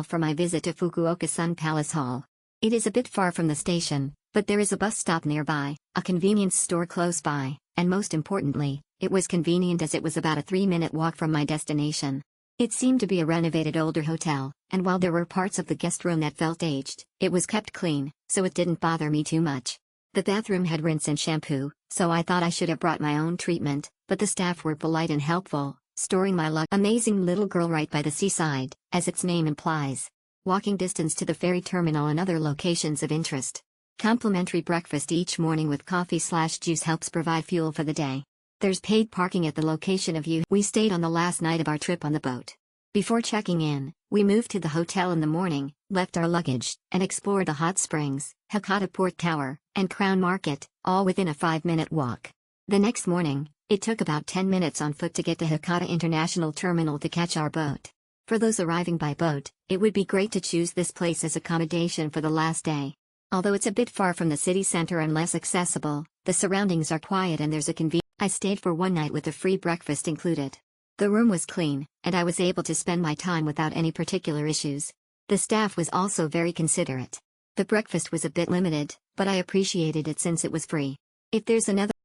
for my visit to Fukuoka Sun Palace Hall. It is a bit far from the station, but there is a bus stop nearby, a convenience store close by, and most importantly, it was convenient as it was about a 3-minute walk from my destination. It seemed to be a renovated older hotel, and while there were parts of the guest room that felt aged, it was kept clean, so it didn't bother me too much. The bathroom had rinse and shampoo, so I thought I should have brought my own treatment, but the staff were polite and helpful, storing my luggage. Amazing little girl right by the seaside, as its name implies. Walking distance to the ferry terminal and other locations of interest. Complimentary breakfast each morning with coffee/juice helps provide fuel for the day. There's paid parking at the location of you. We stayed on the last night of our trip on the boat. Before checking in, we moved to the hotel in the morning, left our luggage, and explored the hot springs, Hakata Port Tower, and Crown Market, all within a 5-minute walk. The next morning, it took about 10 minutes on foot to get to Hakata International Terminal to catch our boat. For those arriving by boat, it would be great to choose this place as accommodation for the last day. Although it's a bit far from the city center and less accessible, the surroundings are quiet and there's a convenience. I stayed for one night with a free breakfast included. The room was clean, and I was able to spend my time without any particular issues. The staff was also very considerate. The breakfast was a bit limited, but I appreciated it since it was free. If there's another